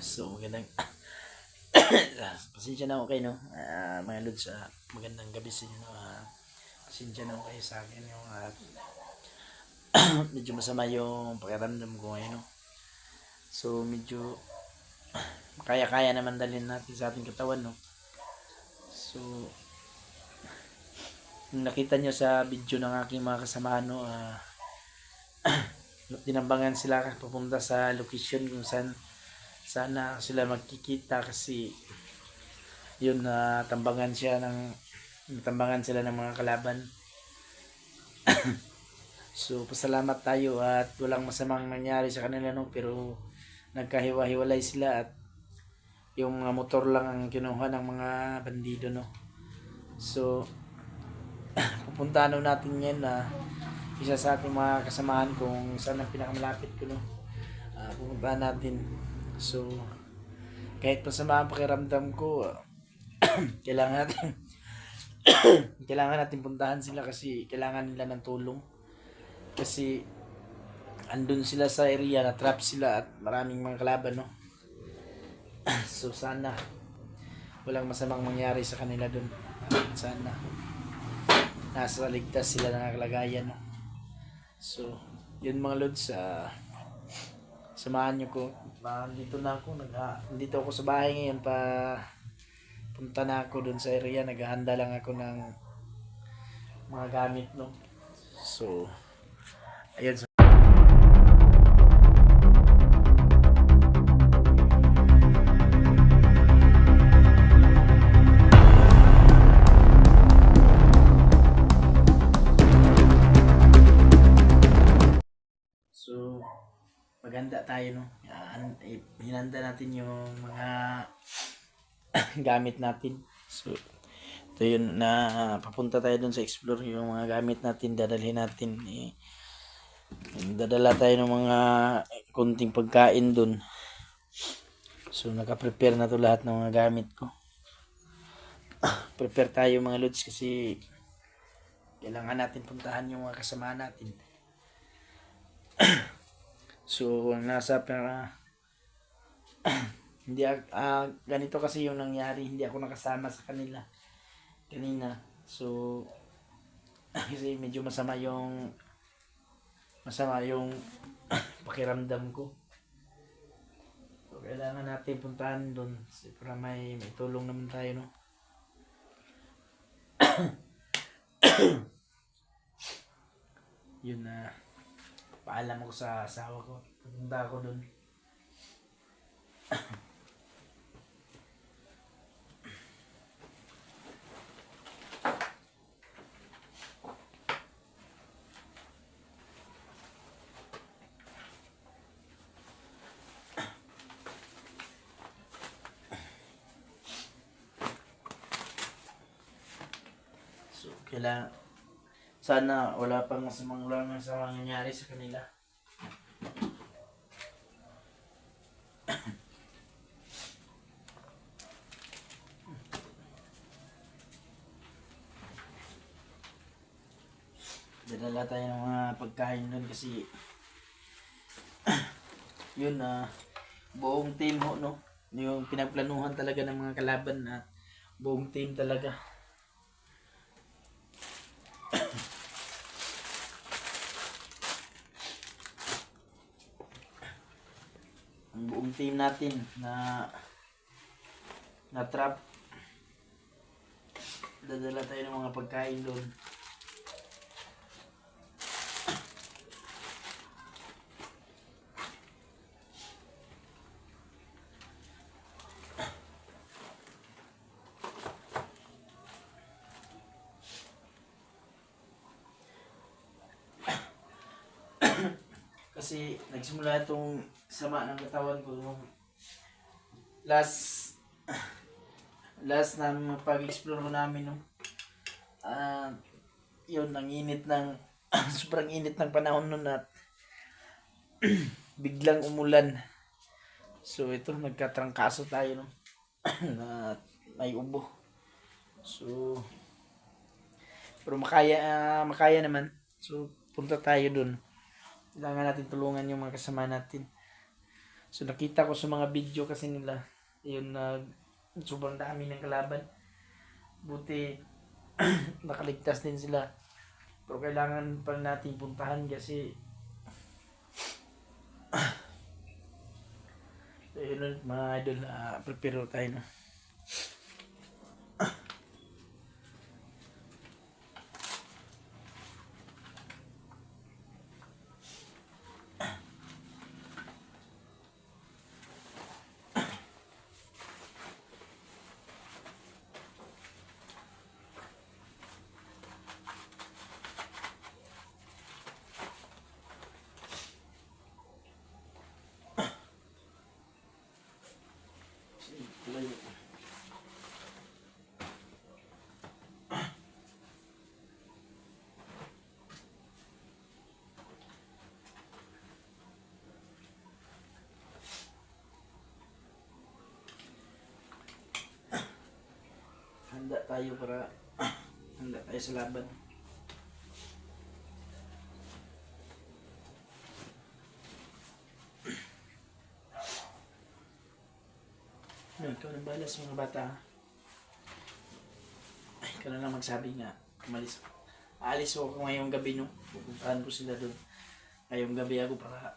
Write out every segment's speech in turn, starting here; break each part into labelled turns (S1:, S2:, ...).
S1: So, magandang pasensya na ako kayo, no? Mga lods, magandang gabi sa inyo, no? Pasensya na ako kayo sa akin, yung medyo masama yung pakiramdam ko ngayon, no? So, medyo kaya-kaya naman dalhin natin sa ating katawan, no? So, kung nakita nyo sa video ng aking mga kasamahan, no? Tinambangan sila papunta sa location kung saan sana sila magkikita kasi yun tambangan sila ng mga kalaban. So pasalamat tayo at walang masamang nangyari sa kanila, no, pero nagkahiwa-hiwalay sila at yung mga motor lang ang kinuha ng mga bandido, no. So pupuntahan natin ngayon na isa sa ating mga kasamahan kung saan ang pinakamalapit ko, no. Pupuntahan natin. So kahit masama ang pakiramdam ko, kailangan natin kailangan natin puntahan sila kasi kailangan nila ng tulong. Kasi andun sila sa area, na trap sila at maraming mga kalaban, no. So sana walang masamang mangyari sa kanila dun. Sana nasa ligtas sila ng kalagayan, no. So yun mga lods, samahan nyo ko. Nandito na ako, nandito ako sa bahay ngayon, punta na ako dun sa area, naghahanda lang ako ng mga gamit, no. So ayun. So maganda tayo, no. Hinanda natin yung mga gamit natin. So ito yun, na papunta tayo dun sa explore, yung mga gamit natin dadalhin natin. Dadala tayo ng mga kunting pagkain dun. So naka-prepare na to lahat ng mga gamit ko. Prepare tayo mga lods kasi kailangan natin puntahan yung mga kasama natin. So ang nasa hindi ganito kasi yung nangyari, hindi ako nakasama sa kanila kanina. So kasi medyo masama yung pakiramdam ko. So kailangan natin puntahan doon para may tulong naman tayo, no. Yun na, paalam ako sa asawa ko, pupunta ako doon. So kailangan, sana wala pang masamang nangyayari sa kanila. Dadala tayo ng mga pagkain doon kasi yun buong team ho, no. Yung pinagplanuhan talaga ng mga kalaban na buong team talaga. Ang buong team natin na trap, dadala tayo ng mga pagkain doon. Kasi nagsimula itong sama ng katawan ko nung last na pag-explore ko namin, no. Yun, ang init ng sobrang init ng panahon nun at biglang umulan. So ito, nagkatrangkaso tayo, no. Na may ubo. So pero makaya naman. So punta tayo dun. Kailangan natin tulungan yung mga kasama natin. So nakita ko sa mga video kasi nila, yun na sobrang dami ng kalaban. Buti nakaligtas din sila. Pero kailangan pa natin puntahan kasi so yun mga idol, prepare tayo no. Handa tayo para handa tayo sa laban. No, ikaw nang bahala sa mga bata. Ikaw na lang magsabi nga. Umalis. Aalis ako ngayong gabi no. Pupuntahan ko sila doon. Ngayong gabi ako para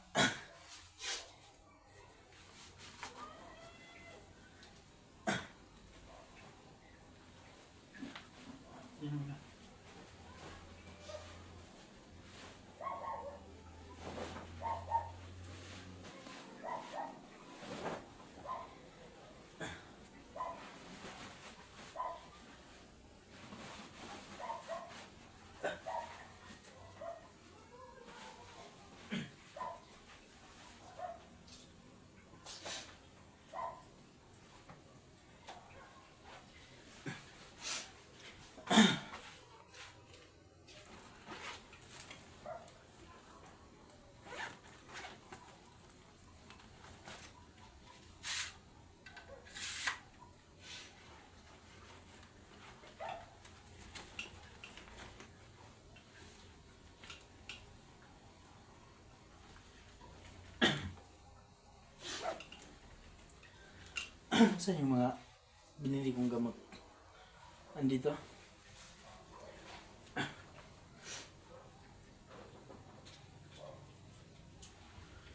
S1: saan yung mga binili kong gamot? Andito.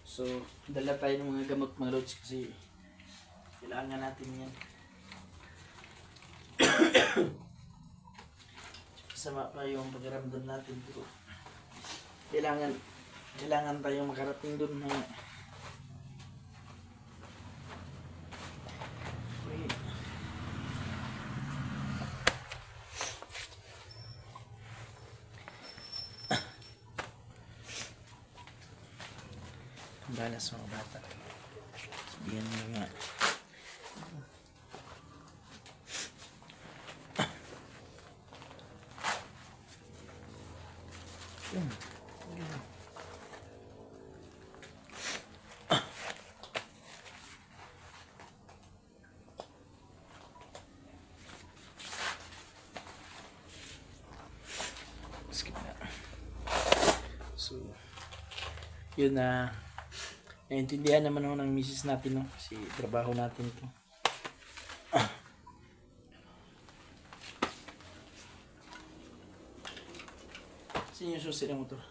S1: So, dala tayo ng mga gamot mga lods kasi kailangan natin yan. Kasama pa yung pagkaramdam natin pero kailangan tayong makarating doon na balas mga bata. Sabihan mo nga. Skip na. So, yun na. Naintindihan naman ako ng misis natin, no? Kasi trabaho natin to. Sino yung susi ng motor?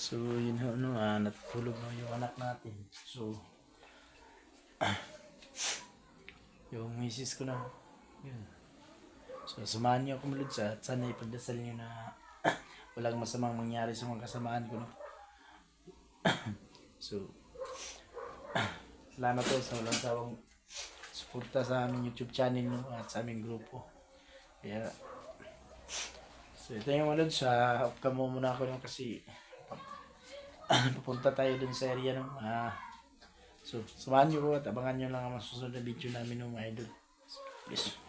S1: So, yun ho, no, natutulog na yung anak natin. So, yung misis ko na, yun. So, samahan niyo ako mulod sa at sana ipagdasal niyo na walang masamang mangyari sa mga kasamaan ko, no. So, salamat po sa walang sawang suporta sa aming YouTube channel, no, at sa aming grupo. Kaya, so ito yung mulod sa kamo muna ako, no, kasi pupunta tayo dun sa area, no. So, samahan niyo ko at abangan niyo lang ang masusunod na video namin, no, mga idol. Please.